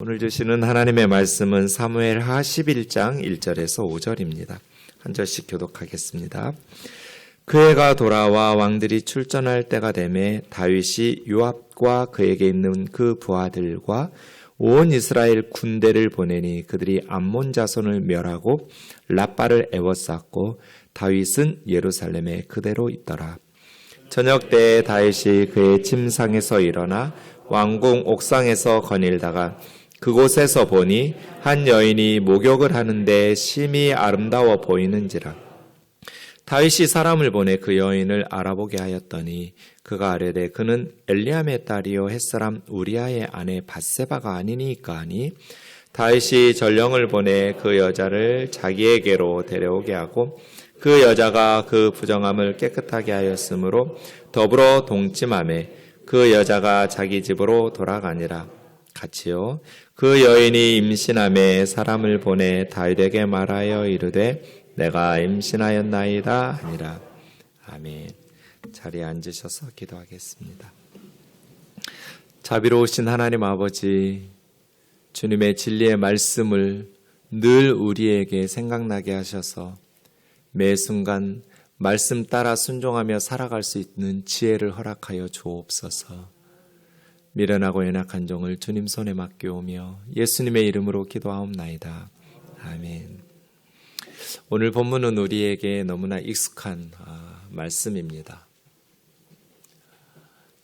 오늘 주시는 하나님의 말씀은 사무엘하 11장 1절에서 5절입니다. 한 절씩 교독하겠습니다. 그 해가 돌아와 왕들이 출전할 때가 되매 다윗이 요압과 그에게 있는 그 부하들과 온 이스라엘 군대를 보내니 그들이 암몬 자손을 멸하고 랍바를 에워쌌고 다윗은 예루살렘에 그대로 있더라. 저녁 때에 다윗이 그의 침상에서 일어나 왕궁 옥상에서 거닐다가 그곳에서 보니 한 여인이 목욕을 하는데 심히 아름다워 보이는지라. 다윗이 사람을 보내 그 여인을 알아보게 하였더니 그가 아뢰되 그는 엘리암의 딸이요 햇사람 우리아의 아내 밧세바가 아니니까 하니 다윗이 전령을 보내 그 여자를 자기에게로 데려오게 하고 그 여자가 그 부정함을 깨끗하게 하였으므로 더불어 동침하매 그 여자가 자기 집으로 돌아가니라. 같이요. 그 여인이 임신하매 사람을 보내 다윗에게 말하여 이르되 내가 임신하였나이다 하니라. 아멘. 자리에 앉으셔서 기도하겠습니다. 자비로우신 하나님 아버지, 주님의 진리의 말씀을 늘 우리에게 생각나게 하셔서 매 순간 말씀 따라 순종하며 살아갈 수 있는 지혜를 허락하여 주옵소서. 미련하고 연약한 종을 주님 손에 맡겨오며 예수님의 이름으로 기도하옵나이다. 아멘. 오늘 본문은 우리에게 너무나 익숙한 말씀입니다.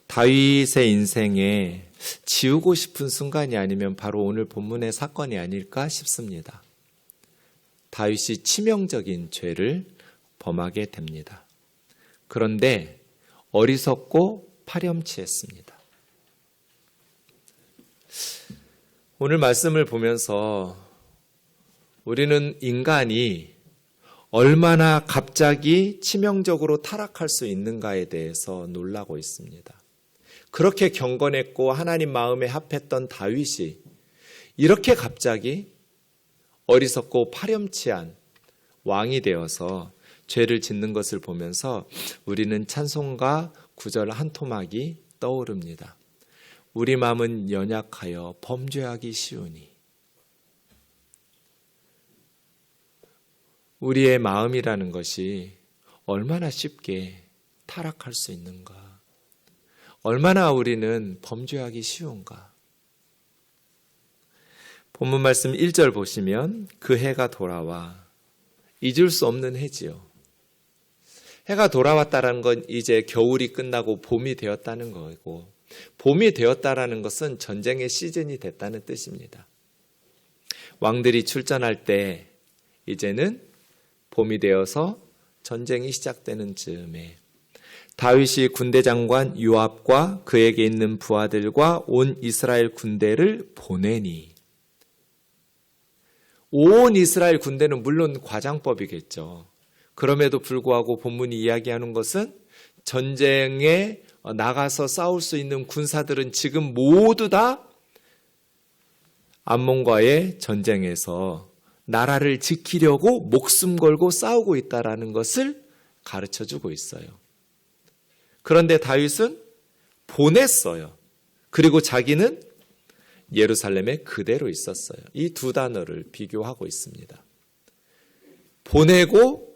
다윗의 인생에 지우고 싶은 순간이 아니면 바로 오늘 본문의 사건이 아닐까 싶습니다. 다윗이 치명적인 죄를 범하게 됩니다. 그런데 어리석고 파렴치했습니다. 오늘 말씀을 보면서 우리는 인간이 얼마나 갑자기 치명적으로 타락할 수 있는가에 대해서 놀라고 있습니다. 그렇게 경건했고 하나님 마음에 합했던 다윗이 이렇게 갑자기 어리석고 파렴치한 왕이 되어서 죄를 짓는 것을 보면서 우리는 찬송가 구절 한 토막이 떠오릅니다. 우리 마음은 연약하여 범죄하기 쉬우니. 우리의 마음이라는 것이 얼마나 쉽게 타락할 수 있는가. 얼마나 우리는 범죄하기 쉬운가. 본문 말씀 1절 보시면 그 해가 돌아와. 잊을 수 없는 해지요. 해가 돌아왔다는 건 이제 겨울이 끝나고 봄이 되었다는 거고, 봄이 되었다라는 것은 전쟁의 시즌이 됐다는 뜻입니다. 왕들이 출전할 때 이제는 봄이 되어서 전쟁이 시작되는 즈음에 다윗이 군대 장관 요압과 그에게 있는 부하들과 온 이스라엘 군대를 보내니, 온 이스라엘 군대는 물론 과장법이겠죠. 그럼에도 불구하고 본문이 이야기하는 것은 전쟁에 나가서 싸울 수 있는 군사들은 지금 모두 다 암몬과의 전쟁에서 나라를 지키려고 목숨 걸고 싸우고 있다는 것을 가르쳐주고 있어요. 그런데 다윗은 보냈어요. 그리고 자기는 예루살렘에 그대로 있었어요. 이 두 단어를 비교하고 있습니다. 보내고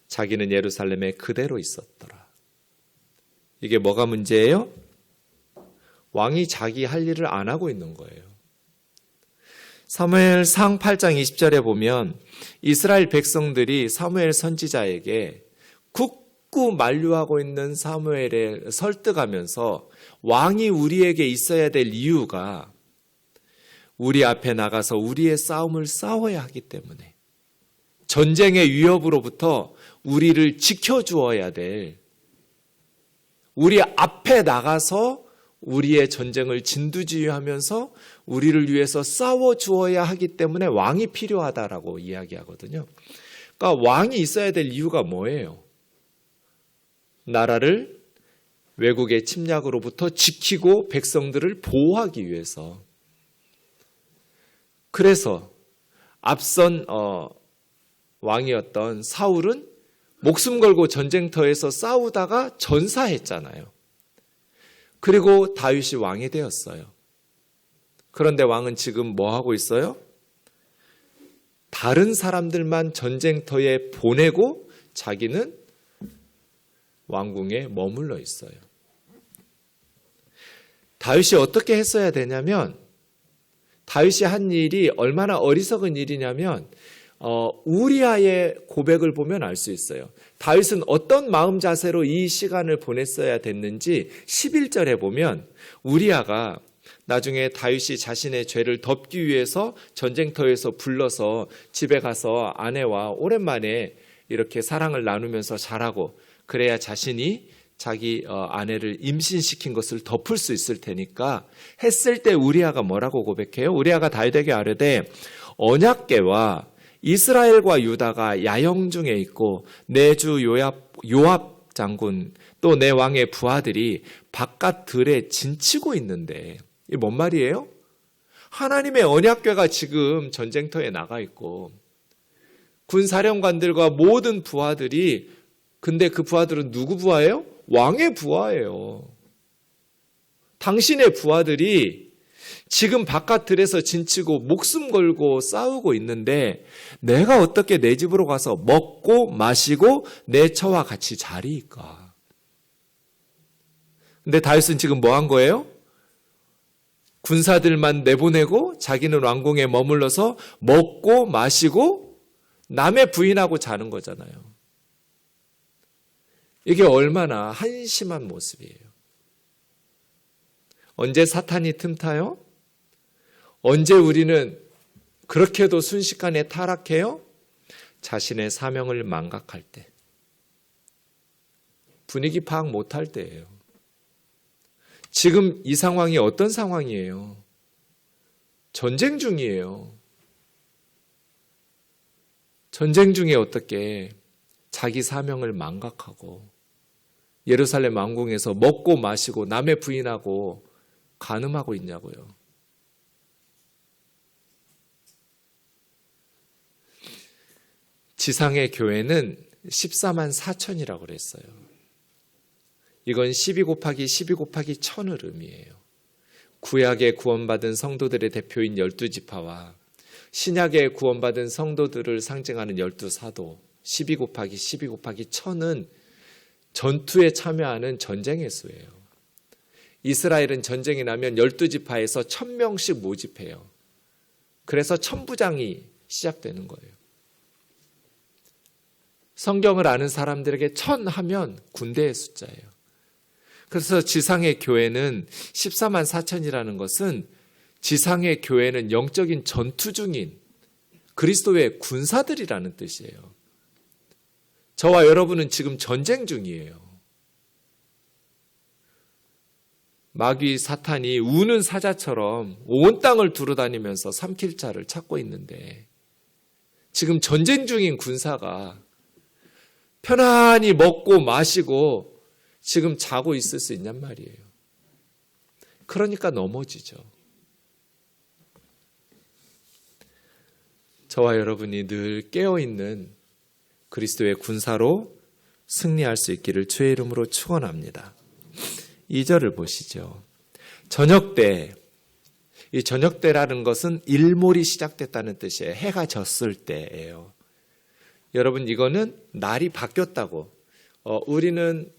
자기는 예루살렘에 그대로 있었더라. 이게 뭐가 문제예요? 왕이 자기 할 일을 안 하고 있는 거예요. 사무엘상 8장 20절에 보면 이스라엘 백성들이 사무엘 선지자에게 굳고 만류하고 있는 사무엘을 설득하면서 왕이 우리에게 있어야 될 이유가 우리 앞에 나가서 우리의 싸움을 싸워야 하기 때문에, 전쟁의 위협으로부터 우리를 지켜주어야 될, 우리 앞에 나가서 우리의 전쟁을 진두지휘하면서 우리를 위해서 싸워주어야 하기 때문에 왕이 필요하다라고 이야기하거든요. 그러니까 왕이 있어야 될 이유가 뭐예요? 나라를 외국의 침략으로부터 지키고 백성들을 보호하기 위해서. 그래서 앞선 왕이었던 사울은 목숨 걸고 전쟁터에서 싸우다가 전사했잖아요. 그리고 다윗이 왕이 되었어요. 그런데 왕은 지금 뭐 하고 있어요? 다른 사람들만 전쟁터에 보내고 자기는 왕궁에 머물러 있어요. 다윗이 어떻게 했어야 되냐면, 다윗이 한 일이 얼마나 어리석은 일이냐면 우리아의 고백을 보면 알 수 있어요. 다윗은 어떤 마음 자세로 이 시간을 보냈어야 됐는지 11절에 보면 우리아가 나중에 다윗이 자신의 죄를 덮기 위해서 전쟁터에서 불러서 집에 가서 아내와 오랜만에 이렇게 사랑을 나누면서 자라고, 그래야 자신이 자기 아내를 임신시킨 것을 덮을 수 있을 테니까 했을 때 우리아가 뭐라고 고백해요? 우리아가 다윗에게 아뢰되 언약궤와 이스라엘과 유다가 야영 중에 있고 내 주 요압 장군 또 내 왕의 부하들이 바깥 들에 진치고 있는데, 이게 뭔 말이에요? 하나님의 언약궤가 지금 전쟁터에 나가 있고 군사령관들과 모든 부하들이, 근데 그 부하들은 누구 부하예요? 왕의 부하예요. 당신의 부하들이 지금 바깥 들에서 진치고 목숨 걸고 싸우고 있는데 내가 어떻게 내 집으로 가서 먹고 마시고 내 처와 같이 자리일까? 근데 다윗은 지금 뭐 한 거예요? 군사들만 내보내고 자기는 왕궁에 머물러서 먹고 마시고 남의 부인하고 자는 거잖아요. 이게 얼마나 한심한 모습이에요. 언제 사탄이 틈타요? 언제 우리는 그렇게도 순식간에 타락해요? 자신의 사명을 망각할 때, 분위기 파악 못할 때예요. 지금 이 상황이 어떤 상황이에요? 전쟁 중이에요. 전쟁 중에 어떻게 자기 사명을 망각하고 예루살렘 왕궁에서 먹고 마시고 남의 부인하고 간음하고 있냐고요. 지상의 교회는 14만 4천이라고 그랬어요. 이건 12 곱하기 12 곱하기 1000을 의미해요. 구약에 구원받은 성도들의 대표인 12지파와 신약에 구원받은 성도들을 상징하는 12사도, 12 곱하기 12 곱하기 1000은 전투에 참여하는 전쟁의 수예요. 이스라엘은 전쟁이 나면 12지파에서 1000명씩 모집해요. 그래서 천부장이 시작되는 거예요. 성경을 아는 사람들에게 1000 하면 군대의 숫자예요. 그래서 지상의 교회는 14만 4천이라는 것은 지상의 교회는 영적인 전투 중인 그리스도의 군사들이라는 뜻이에요. 저와 여러분은 지금 전쟁 중이에요. 마귀 사탄이 우는 사자처럼 온 땅을 두루다니면서 삼킬 자를 찾고 있는데, 지금 전쟁 중인 군사가 편안히 먹고 마시고 지금 자고 있을 수 있냔 말이에요. 그러니까 넘어지죠. 저와 여러분이 늘 깨어있는 그리스도의 군사로 승리할 수 있기를 주의 이름으로 축원합니다. 2절을 보시죠. 저녁 때, 이 저녁 때라는 것은 일몰이 시작됐다는 뜻이에요. 해가 졌을 때예요. 여러분, 이거는 날이 바뀌었다고, 우리는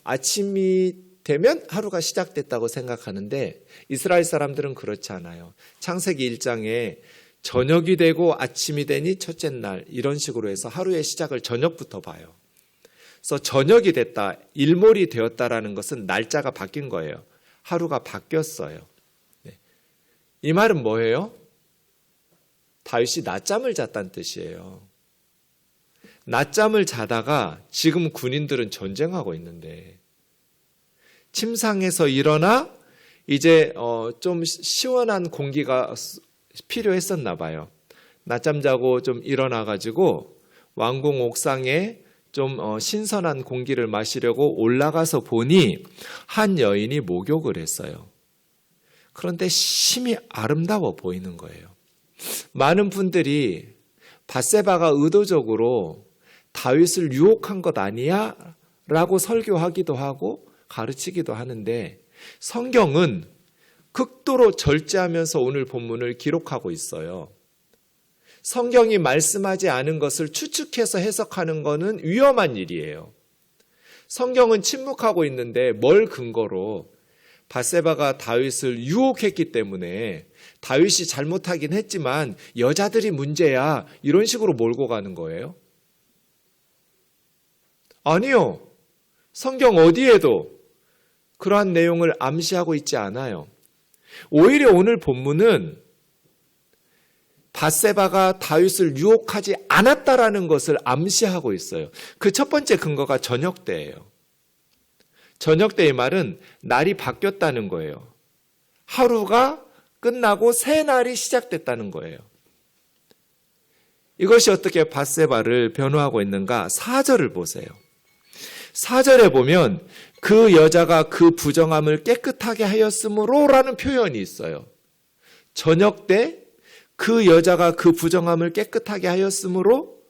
아침이 되면 하루가 시작됐다고 생각하는데 이스라엘 사람들은 그렇지 않아요. 창세기 1장에 저녁이 되고 아침이 되니 첫째 날, 이런 식으로 해서 하루의 시작을 저녁부터 봐요. 그래서 저녁이 됐다, 일몰이 되었다라는 것은 날짜가 바뀐 거예요. 하루가 바뀌었어요. 네. 이 말은 뭐예요? 다윗이 낮잠을 잤다는 뜻이에요. 낮잠을 자다가 지금 군인들은 전쟁하고 있는데 침상에서 일어나 이제 좀 시원한 공기가 필요했었나 봐요. 낮잠 자고 좀 일어나가지고 왕궁 옥상에 좀 신선한 공기를 마시려고 올라가서 보니 한 여인이 목욕을 했어요. 그런데 심히 아름다워 보이는 거예요. 많은 분들이 밧세바가 의도적으로 다윗을 유혹한 것 아니야? 라고 설교하기도 하고 가르치기도 하는데, 성경은 극도로 절제하면서 오늘 본문을 기록하고 있어요. 성경이 말씀하지 않은 것을 추측해서 해석하는 것은 위험한 일이에요. 성경은 침묵하고 있는데 뭘 근거로 밧세바가 다윗을 유혹했기 때문에 다윗이 잘못하긴 했지만 여자들이 문제야 이런 식으로 몰고 가는 거예요? 아니요. 성경 어디에도 그러한 내용을 암시하고 있지 않아요. 오히려 오늘 본문은 밧세바가 다윗을 유혹하지 않았다라는 것을 암시하고 있어요. 그 첫 번째 근거가 저녁 때예요. 저녁 때의 말은 날이 바뀌었다는 거예요. 하루가 끝나고 새 날이 시작됐다는 거예요. 이것이 어떻게 밧세바를 변호하고 있는가? 4절을 보세요. 4절에 보면 그 여자가 그 부정함을 깨끗하게 하였으므로 라는 표현이 있어요. 저녁 때 그 여자가 그 부정함을 깨끗하게 하였으므로,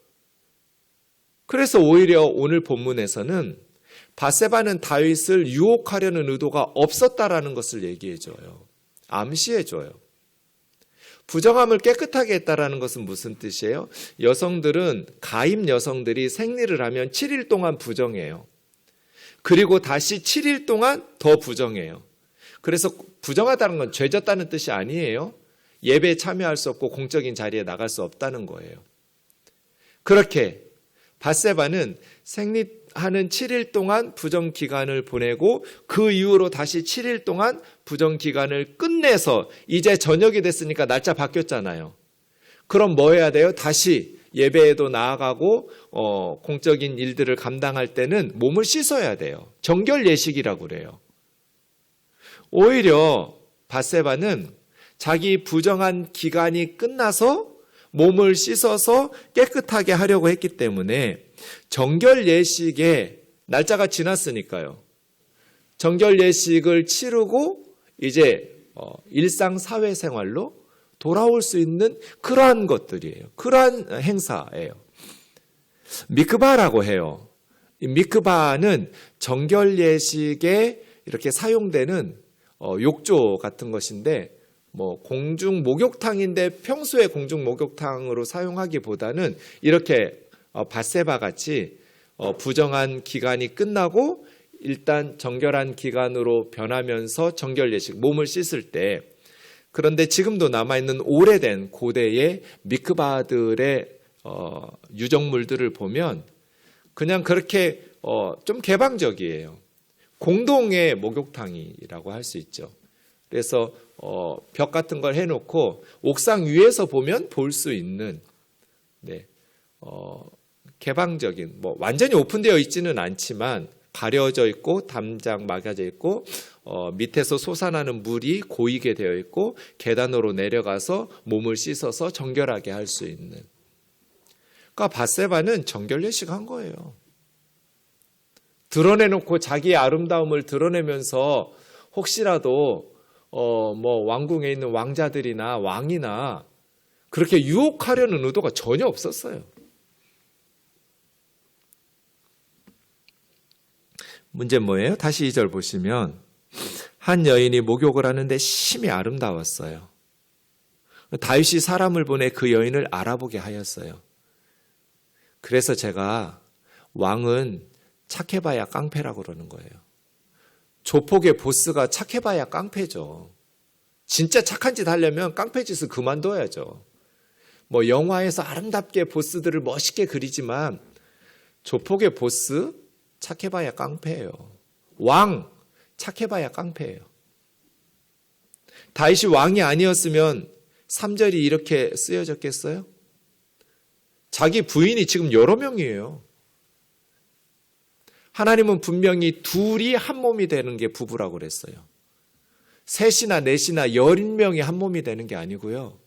그래서 오히려 오늘 본문에서는 밧세바는 다윗을 유혹하려는 의도가 없었다라는 것을 얘기해줘요. 암시해줘요. 부정함을 깨끗하게 했다라는 것은 무슨 뜻이에요? 여성들은, 가임 여성들이 생리를 하면 7일 동안 부정해요. 그리고 다시 7일 동안 더 부정해요. 그래서 부정하다는 건 죄졌다는 뜻이 아니에요. 예배에 참여할 수 없고 공적인 자리에 나갈 수 없다는 거예요. 그렇게 밧세바는 생리하는 7일 동안 부정 기간을 보내고 그 이후로 다시 7일 동안 부정 기간을 끝내서 이제 저녁이 됐으니까 날짜 바뀌었잖아요. 그럼 뭐 해야 돼요? 다시 예배에도 나아가고 공적인 일들을 감당할 때는 몸을 씻어야 돼요. 정결 예식이라고 그래요. 오히려 밧세바는 자기 부정한 기간이 끝나서 몸을 씻어서 깨끗하게 하려고 했기 때문에 정결 예식의 날짜가 지났으니까요. 정결 예식을 치르고 이제 일상 사회생활로 돌아올 수 있는 그러한 것들이에요. 그러한 행사예요. 미크바라고 해요. 이 미크바는 정결 예식에 이렇게 사용되는 욕조 같은 것인데, 공중 목욕탕인데 평소에 공중 목욕탕으로 사용하기보다는 이렇게 밧세바 같이 부정한 기간이 끝나고 일단 정결한 기간으로 변하면서 정결 예식, 몸을 씻을 때, 그런데 지금도 남아있는 오래된 고대의 미크바들의 유적물들을 보면 그냥 그렇게 좀 개방적이에요. 공동의 목욕탕이라고 할 수 있죠. 그래서 벽 같은 걸 해놓고 옥상 위에서 보면 볼 수 있는, 개방적인, 완전히 오픈되어 있지는 않지만 가려져 있고 담장 막아져 있고 밑에서 솟아나는 물이 고이게 되어 있고 계단으로 내려가서 몸을 씻어서 정결하게 할 수 있는. 그러니까 밧세바는 정결 예식한 거예요. 드러내놓고 자기의 아름다움을 드러내면서 혹시라도 왕궁에 있는 왕자들이나 왕이나 그렇게 유혹하려는 의도가 전혀 없었어요. 문제는 뭐예요? 다시 2절 보시면 한 여인이 목욕을 하는데 심히 아름다웠어요. 다윗이 사람을 보내 그 여인을 알아보게 하였어요. 그래서 제가 왕은 착해봐야 깡패라고 그러는 거예요. 조폭의 보스가 착해봐야 깡패죠. 진짜 착한 짓 하려면 깡패 짓을 그만둬야죠. 영화에서 아름답게 보스들을 멋있게 그리지만 조폭의 보스 착해봐야 깡패예요. 왕 착해봐야 깡패예요. 다윗이 왕이 아니었으면 3절이 이렇게 쓰여졌겠어요? 자기 부인이 지금 여러 명이에요. 하나님은 분명히 둘이 한 몸이 되는 게 부부라고 그랬어요. 셋이나 넷이나 10명이 한 몸이 되는 게 아니고요.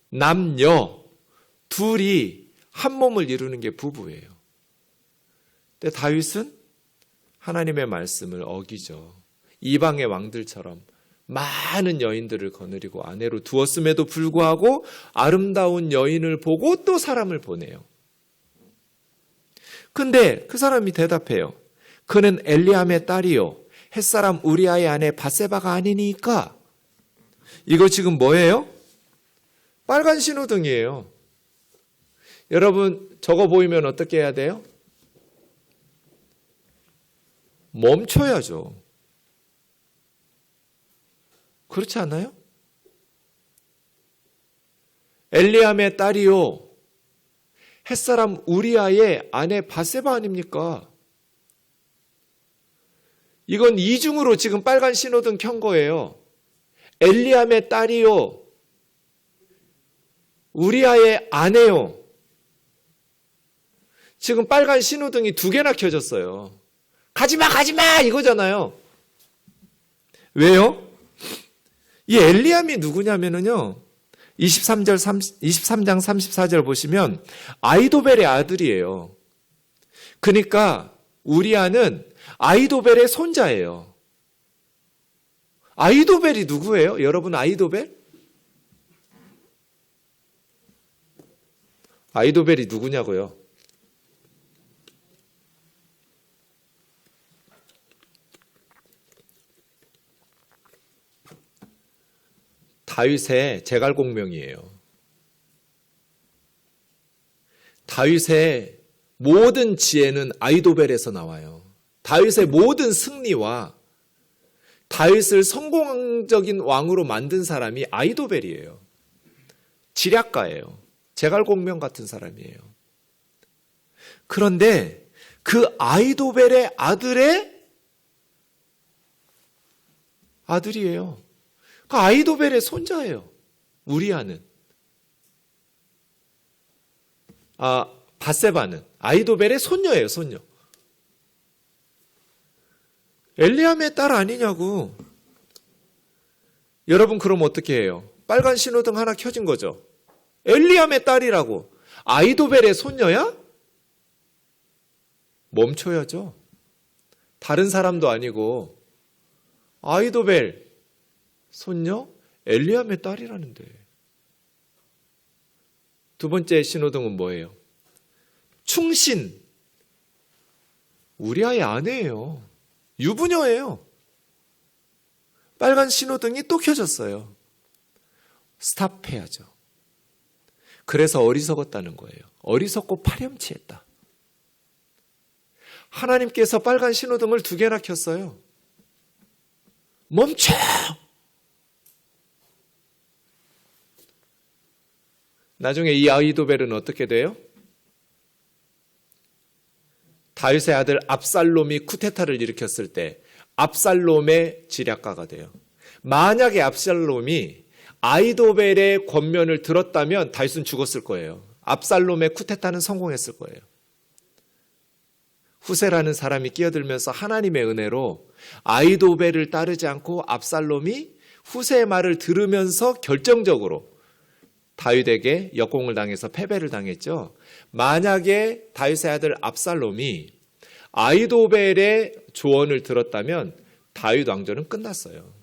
남녀 둘이 한 몸을 이루는 게 부부예요. 근데 다윗은 하나님의 말씀을 어기죠. 이방의 왕들처럼 많은 여인들을 거느리고 아내로 두었음에도 불구하고 아름다운 여인을 보고 또 사람을 보내요. 근데 그 사람이 대답해요. 그는 엘리암의 딸이요 햇사람 우리아의 아내 밧세바가 아니니까. 이거 지금 뭐예요? 빨간 신호등이에요. 여러분, 저거 보이면 어떻게 해야 돼요? 멈춰야죠. 그렇지 않아요? 엘리암의 딸이요, 햇사람 우리아의 아내 밧세바 아닙니까? 이건 이중으로 지금 빨간 신호등 켠 거예요. 엘리암의 딸이요, 우리아의 아내요. 지금 빨간 신호등이 2개나 켜졌어요. 가지마, 가지마! 이거잖아요. 왜요? 이 엘리암이 누구냐면요, 23장 34절 보시면 아이도벨의 아들이에요. 그러니까 우리아는 아이도벨의 손자예요. 아이도벨이 누구예요? 여러분, 아이도벨? 아이도벨이 누구냐고요? 다윗의 제갈공명이에요. 다윗의 모든 지혜는 아이도벨에서 나와요. 다윗의 모든 승리와 다윗을 성공적인 왕으로 만든 사람이 아이도벨이에요. 지략가예요. 제갈공명 같은 사람이에요. 그런데 그 아이도벨의 아들의 아들이에요. 그 아이도벨의 손자예요. 우리아는. 밧세바는 아이도벨의 손녀예요. 손녀. 엘리암의 딸 아니냐고. 여러분, 그럼 어떻게 해요? 빨간 신호등 하나 켜진 거죠. 엘리암의 딸이라고. 아이도벨의 손녀야? 멈춰야죠. 다른 사람도 아니고 아이도벨 손녀 엘리암의 딸이라는데. 2번째 신호등은 뭐예요? 충신. 우리아의 아내예요. 유부녀예요. 빨간 신호등이 또 켜졌어요. 스탑해야죠. 그래서 어리석었다는 거예요. 어리석고 파렴치했다. 하나님께서 빨간 신호등을 2개나 켰어요. 멈춰! 나중에 이 아이도벨은 어떻게 돼요? 다윗의 아들 압살롬이 쿠데타를 일으켰을 때 압살롬의 지략가가 돼요. 만약에 압살롬이 아이도벨의 권면을 들었다면 다윗은 죽었을 거예요. 압살롬의 쿠데타는 성공했을 거예요. 후세라는 사람이 끼어들면서 하나님의 은혜로 아이도벨을 따르지 않고 압살롬이 후세의 말을 들으면서 결정적으로 다윗에게 역공을 당해서 패배를 당했죠. 만약에 다윗의 아들 압살롬이 아이도벨의 조언을 들었다면 다윗 왕조는 끝났어요.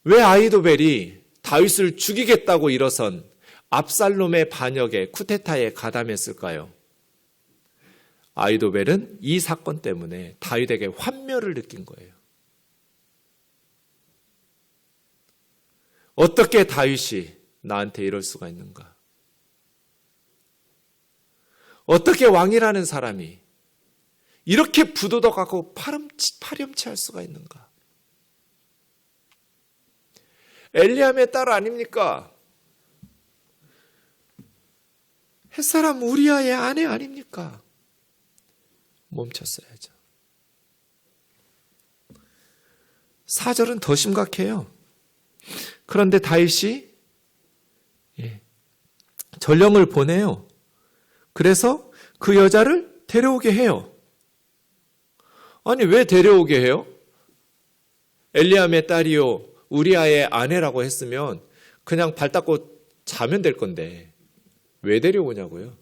왜 아이도벨이 다윗을 죽이겠다고 일어선 압살롬의 반역에 쿠데타에 가담했을까요? 아이도벨은 이 사건 때문에 다윗에게 환멸을 느낀 거예요. 어떻게 다윗이 나한테 이럴 수가 있는가? 어떻게 왕이라는 사람이 이렇게 부도덕하고 파렴치할 수가 있는가? 엘리암의 딸 아닙니까? 햇사람 우리아의 아내 아닙니까? 멈췄어야죠. 4절은 더 심각해요. 그런데 다윗이 전령을 보내요. 그래서 그 여자를 데려오게 해요. 아니, 왜 데려오게 해요? 엘리암의 딸이요 우리아의 아내라고 했으면 그냥 발 닦고 자면 될 건데 왜 데려오냐고요.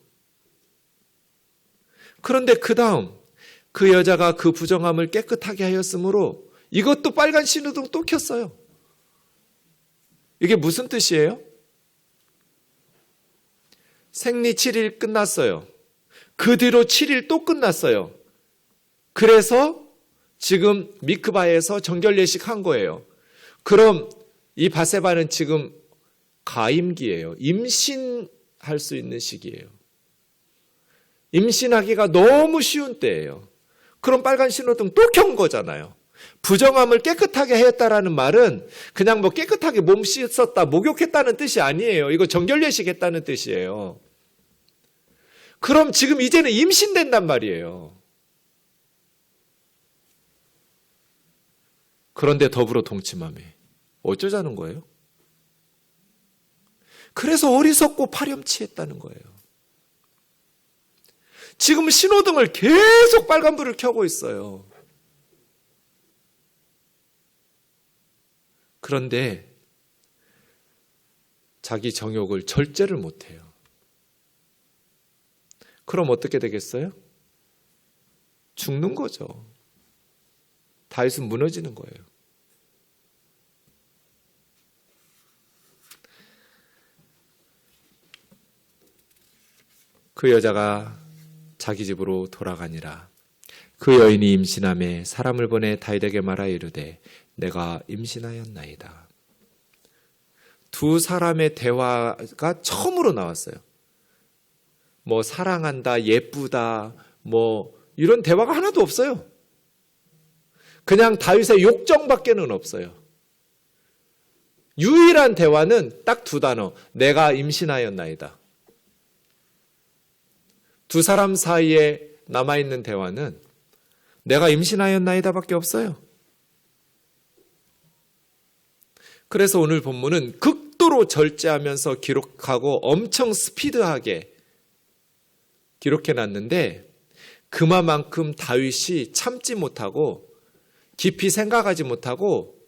그런데 그 다음 그 여자가 그 부정함을 깨끗하게 하였으므로 이것도 빨간 신호등 또 켰어요. 이게 무슨 뜻이에요? 생리 7일 끝났어요. 그 뒤로 7일 또 끝났어요. 그래서 지금 미크바에서 정결 예식한 거예요. 그럼 이 바세바는 지금 가임기예요. 임신할 수 있는 시기예요. 임신하기가 너무 쉬운 때예요. 그럼 빨간 신호등 또 켠 거잖아요. 부정함을 깨끗하게 했다라는 말은 그냥 뭐 깨끗하게 몸 씻었다, 목욕했다는 뜻이 아니에요. 이거 정결 예식했다는 뜻이에요. 그럼 지금 이제는 임신된단 말이에요. 그런데 더불어 동침함에 어쩌자는 거예요? 그래서 어리석고 파렴치했다는 거예요. 지금 신호등을 계속 빨간불을 켜고 있어요. 그런데 자기 정욕을 절제를 못해요. 그럼 어떻게 되겠어요? 죽는 거죠. 다윗은 무너지는 거예요. 그 여자가 자기 집으로 돌아가니라. 그 여인이 임신함에 사람을 보내 다윗에게 말하여 이르되 내가 임신하였나이다. 두 사람의 대화가 처음으로 나왔어요. 뭐 사랑한다, 예쁘다, 뭐 이런 대화가 하나도 없어요. 그냥 다윗의 욕정밖에는 없어요. 유일한 대화는 딱 두 단어. 내가 임신하였나이다. 두 사람 사이에 남아있는 대화는 내가 임신하였나이다 밖에 없어요. 그래서 오늘 본문은 극도로 절제하면서 기록하고 엄청 스피드하게 기록해놨는데 그만큼 다윗이 참지 못하고 깊이 생각하지 못하고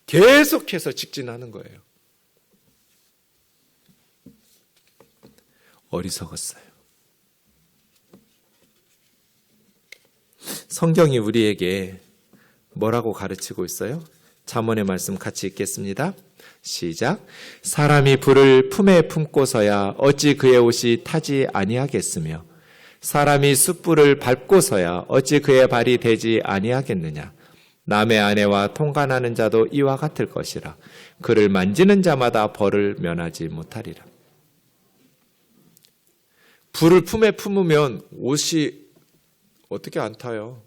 계속해서 직진하는 거예요. 어리석었어요. 성경이 우리에게 뭐라고 가르치고 있어요? 잠언의 말씀 같이 읽겠습니다. 시작. 사람이 불을 품에 품고서야 어찌 그의 옷이 타지 아니하겠으며 사람이 숯불을 밟고서야 어찌 그의 발이 되지 아니하겠느냐. 남의 아내와 통관하는 자도 이와 같을 것이라. 그를 만지는 자마다 벌을 면하지 못하리라. 불을 품에 품으면 옷이 어떻게 안 타요?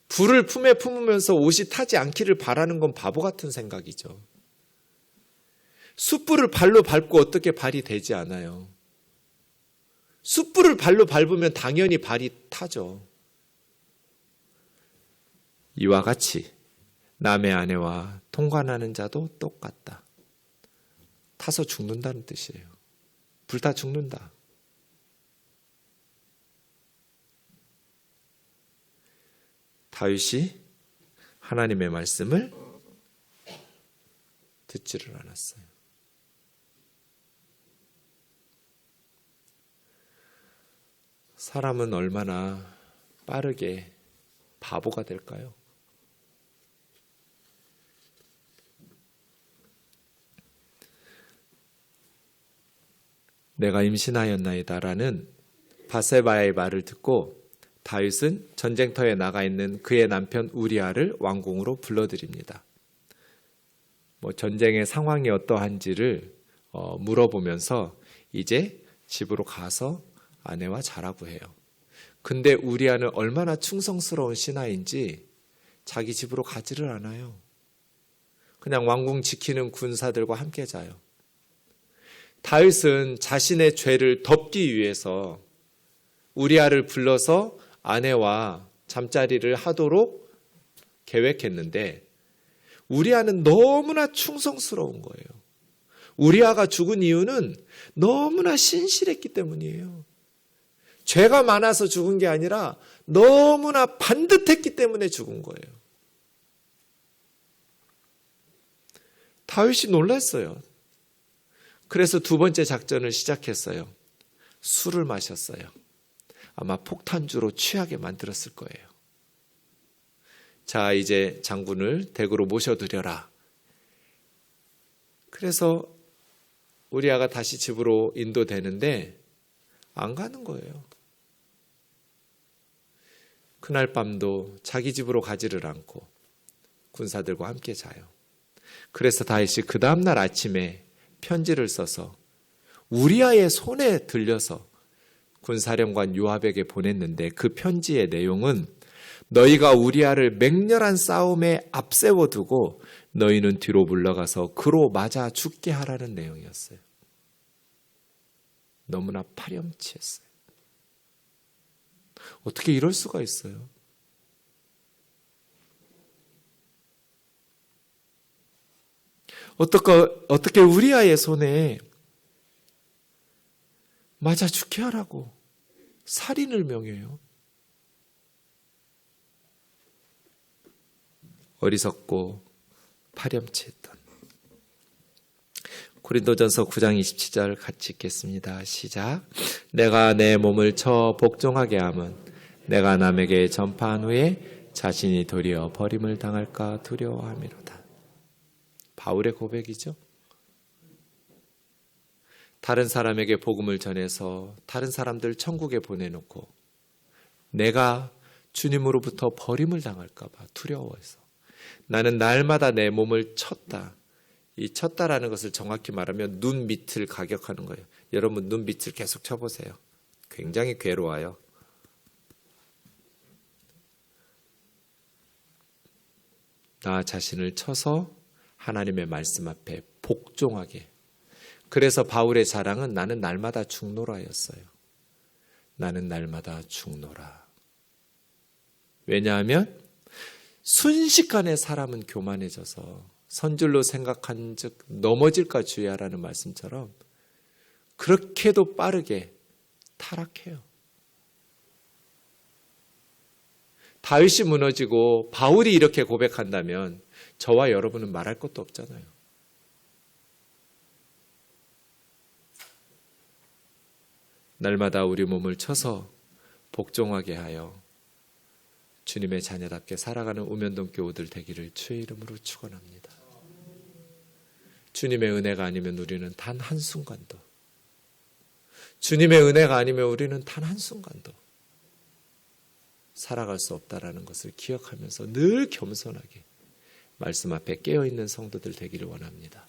불을 품에 품으면서 옷이 타지 않기를 바라는 건 바보 같은 생각이죠. 숯불을 발로 밟고 어떻게 발이 되지 않아요? 숯불을 발로 밟으면 당연히 발이 타죠. 이와 같이 남의 아내와 통관하는 자도 똑같다. 타서 죽는다는 뜻이에요. 불타 죽는다. 다윗이 하나님의 말씀을 듣지를 않았어요. 사람은 얼마나 빠르게 바보가 될까요? 내가 임신하였나이다라는 바세바의 말을 듣고 다윗은 전쟁터에 나가 있는 그의 남편 우리아를 왕궁으로 불러들입니다. 전쟁의 상황이 어떠한지를 물어보면서 이제 집으로 가서 아내와 자라고 해요. 근데 우리아는 얼마나 충성스러운 신하인지 자기 집으로 가지를 않아요. 그냥 왕궁 지키는 군사들과 함께 자요. 다윗은 자신의 죄를 덮기 위해서 우리아를 불러서 아내와 잠자리를 하도록 계획했는데 우리아는 너무나 충성스러운 거예요. 우리아가 죽은 이유는 너무나 신실했기 때문이에요. 죄가 많아서 죽은 게 아니라 너무나 반듯했기 때문에 죽은 거예요. 다윗이 놀랐어요. 그래서 두 번째 작전을 시작했어요. 술을 마셨어요. 아마 폭탄주로 취하게 만들었을 거예요. 자, 이제 장군을 댁으로 모셔드려라. 그래서 우리아가 다시 집으로 인도되는데 안 가는 거예요. 그날 밤도 자기 집으로 가지를 않고 군사들과 함께 자요. 그래서 다윗이 그 다음날 아침에 편지를 써서 우리아의 손에 들려서 군사령관 요압에게 보냈는데 그 편지의 내용은 너희가 우리아를 맹렬한 싸움에 앞세워두고 너희는 뒤로 물러가서 그로 맞아 죽게 하라는 내용이었어요. 너무나 파렴치했어요. 어떻게 이럴 수가 있어요? 어떻게 우리아의 손에 맞아 죽게 하라고 살인을 명해요. 어리석고 파렴치했던. 고린도전서 9장 27절 같이 읽겠습니다. 시작. 내가 내 몸을 쳐 복종하게 함은 내가 남에게 전파한 후에 자신이 도리어 버림을 당할까 두려워함이로다. 바울의 고백이죠. 다른 사람에게 복음을 전해서 다른 사람들 천국에 보내놓고 내가 주님으로부터 버림을 당할까 봐 두려워해서 나는 날마다 내 몸을 쳤다. 이 쳤다라는 것을 정확히 말하면 눈 밑을 가격하는 거예요. 여러분 눈 밑을 계속 쳐보세요. 굉장히 괴로워요. 나 자신을 쳐서 하나님의 말씀 앞에 복종하게. 그래서 바울의 자랑은 나는 날마다 죽노라였어요. 나는 날마다 죽노라. 왜냐하면 순식간에 사람은 교만해져서 선줄로 생각한 즉 넘어질까 주의하라는 말씀처럼 그렇게도 빠르게 타락해요. 다윗이 무너지고 바울이 이렇게 고백한다면 저와 여러분은 말할 것도 없잖아요. 날마다 우리 몸을 쳐서 복종하게 하여 주님의 자녀답게 살아가는 우면동 교우들 되기를 주의 이름으로 축원합니다. 주님의 은혜가 아니면 우리는 단 한순간도, 주님의 은혜가 아니면 우리는 단 한순간도 살아갈 수 없다라는 것을 기억하면서 늘 겸손하게 말씀 앞에 깨어있는 성도들 되기를 원합니다.